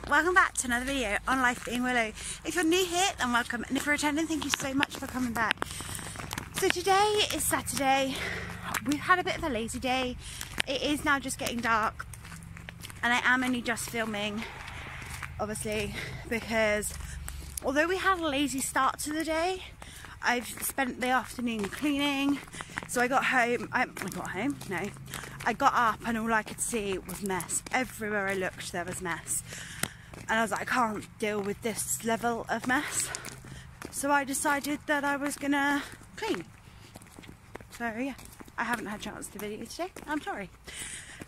welcome back to another video on Life Being Willow. If you're new here, then welcome, and if you're returning, thank you so much for coming back. So today is Saturday. We've had a bit of a lazy day. It is now just getting dark, and I am only just filming, obviously, because although we had a lazy start to the day, I've spent the afternoon cleaning. So I got up and all I could see was mess. Everywhere I looked there was mess. And I was like, I can't deal with this level of mess. So I decided that I was gonna clean. So yeah, I haven't had a chance to video today, I'm sorry.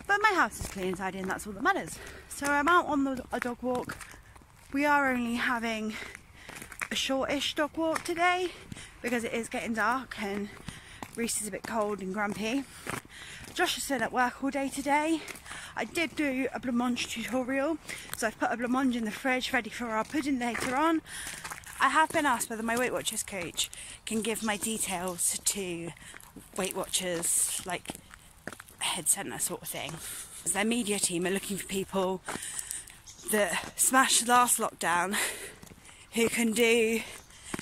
But my house is clean inside and that's all that matters. So I'm out on a dog walk. We are only having a shortish dog walk today because it is getting dark and Reese is a bit cold and grumpy. Josh has been at work all day today. I did do a Blancmange tutorial, so I've put a Blancmange in the fridge ready for our pudding later on. I have been asked whether my Weight Watchers coach can give my details to Weight Watchers, like head centre sort of thing. Their media team are looking for people that smashed last lockdown who can do,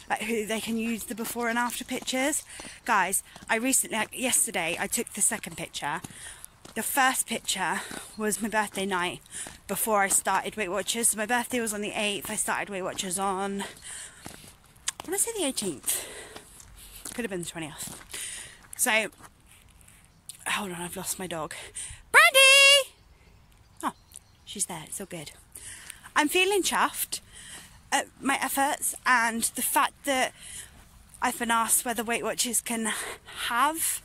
like, who they can use the before and after pictures. Guys, I recently, like yesterday, I took the second picture. The first picture was my birthday night before I started Weight Watchers. So my birthday was on the 8th. I started Weight Watchers on, I want to say the 18th. Could have been the 20th. So, hold on, I've lost my dog. Brandy! Oh, she's there, it's all good. I'm feeling chuffed at my efforts and the fact that I've been asked whether Weight Watchers can have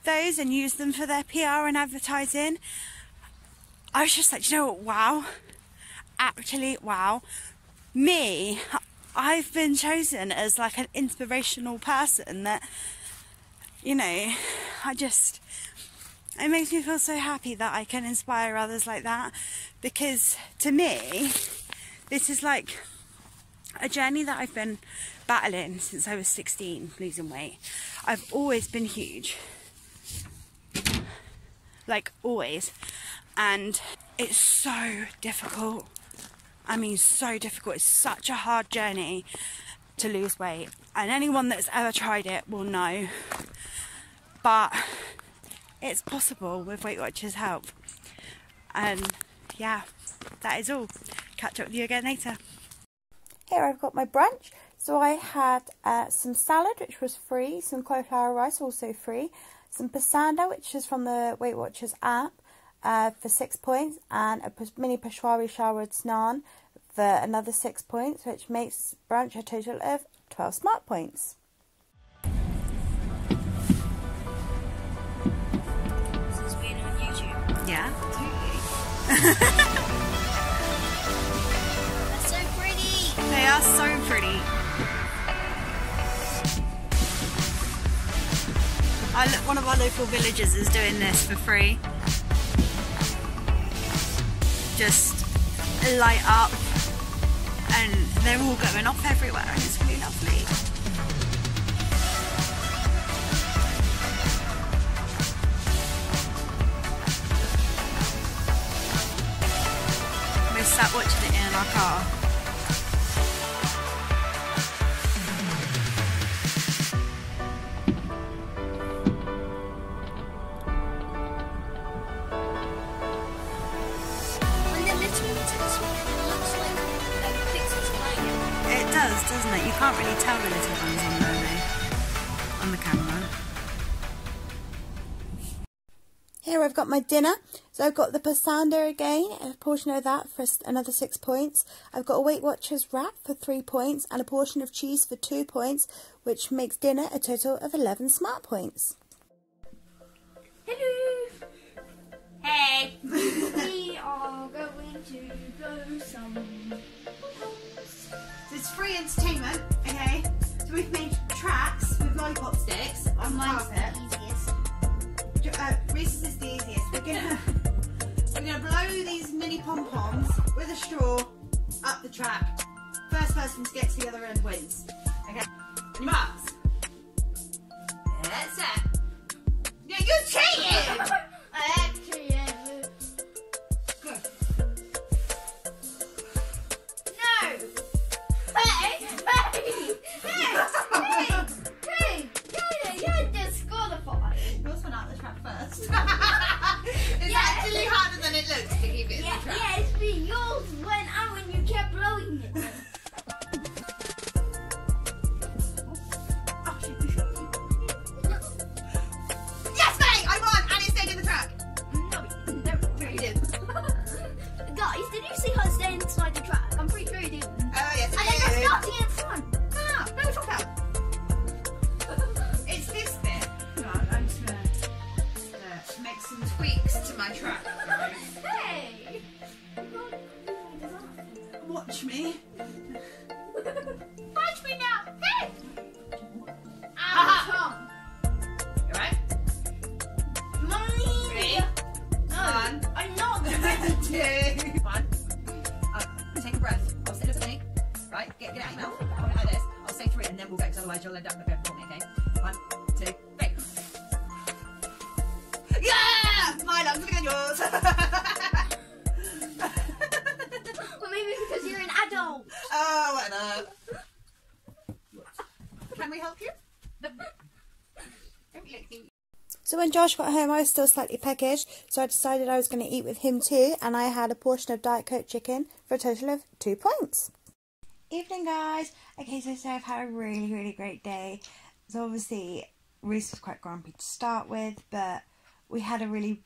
those and use them for their PR and advertising. I was just like, you know what, wow, actually wow, me, I've been chosen as like an inspirational person that, you know, it makes me feel so happy that I can inspire others like that, because to me this is like a journey that I've been battling since I was 16, losing weight. I've always been huge, like always, and it's so difficult. I mean, so difficult. It's such a hard journey to lose weight, and anyone that's ever tried it will know, but it's possible with Weight Watchers' help. And yeah, that is all. Catch up with you again later. Here I've got my brunch. So I had some salad, which was free, some cauliflower rice, also free, some pasanda, which is from the Weight Watchers app, for 6 points, and a mini peshwari showered naan for another 6 points, which makes brunch a total of 12 smart points. This is being on YouTube. Yeah, totally. They are so pretty. One of our local villagers is doing this for free. Just light up, and they're all going off everywhere, and it's really lovely. We're sat watching it in our car. Doesn't it? You can't really tell the little ones on there though, on the camera. Here I've got my dinner. So I've got the pasanda again, a portion of that for another 6 points. I've got a Weight Watchers wrap for 3 points and a portion of cheese for 2 points, which makes dinner a total of 11 smart points. Hello! Hey! We are going to go somewhere. So it's free entertainment, okay? So we've made tracks with lollipop sticks on the carpet. Reese's is the easiest. We're gonna blow these mini pom-poms with a straw up the track. First person to get to the other end wins. Okay? On your marks. That's it. Yeah, you cheated! Good. It's actually harder than it looks to keep it in the trap. Yeah, it's been yours went out when you kept blowing it. Yes, mate! I won! And it stayed in the truck. No, You did. Guys, did you see her stay inside the truck? I'm pretty sure you did. Oh, yes, And then it you're is. starting in front. Ah, no, talk out. It's this bit. No, I'm just going to make some tweaks to my truck, guys. Hey! Watch me. Watch me now! Hey! Aha! You alright? Mommy! Ready? No, One. I'm not. 2. 1. Take a breath. I'll say the thing. Right, get out your mouth. Hold it like this. I'll say 3 and then we'll go, because otherwise you'll end up in the bed for me, okay? 1, 2, 3. Yeah! My lungs are bigger than yours. Well, maybe because you're an adult. Oh, whatever. Can we help you? Don't lick me. So when Josh got home, I was still slightly peckish, so I decided I was going to eat with him too, and I had a portion of Diet Coke chicken for a total of 2 points. Evening, guys. Okay, so I've had a really, really great day. So obviously, Reese was quite grumpy to start with, but we had a really,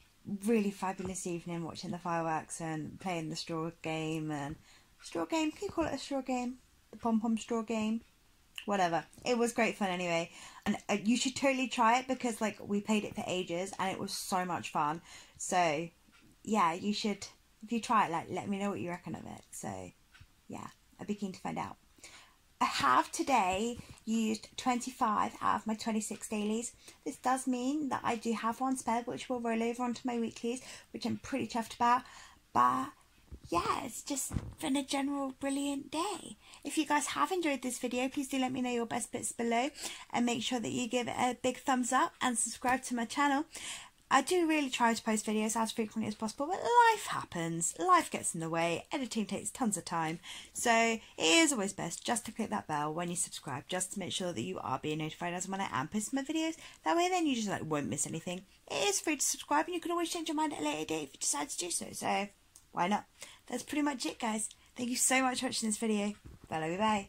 really fabulous evening watching the fireworks and playing the straw game. Straw game? Can you call it a straw game? The pom-pom straw game? Whatever. It was great fun anyway, and you should totally try it, because like we played it for ages and it was so much fun. So yeah, you should, if you try it, like let me know what you reckon of it. So yeah, I'd be keen to find out. I have today used 25 out of my 26 dailies. This does mean that I do have one spare, which will roll over onto my weeklies, which I'm pretty chuffed about. But yeah, it's just been a general brilliant day. If you guys have enjoyed this video, please do let me know your best bits below, and make sure that you give it a big thumbs up and subscribe to my channel. I do really try to post videos as frequently as possible, but life happens, life gets in the way, editing takes tons of time, so it is always best just to click that bell when you subscribe, just to make sure that you are being notified as when I am posting my videos. That way then you just like won't miss anything. It is free to subscribe, and you can always change your mind at a later date if you decide to do so, so why not? That's pretty much it, guys. Thank you so much for watching this video. Bye bye.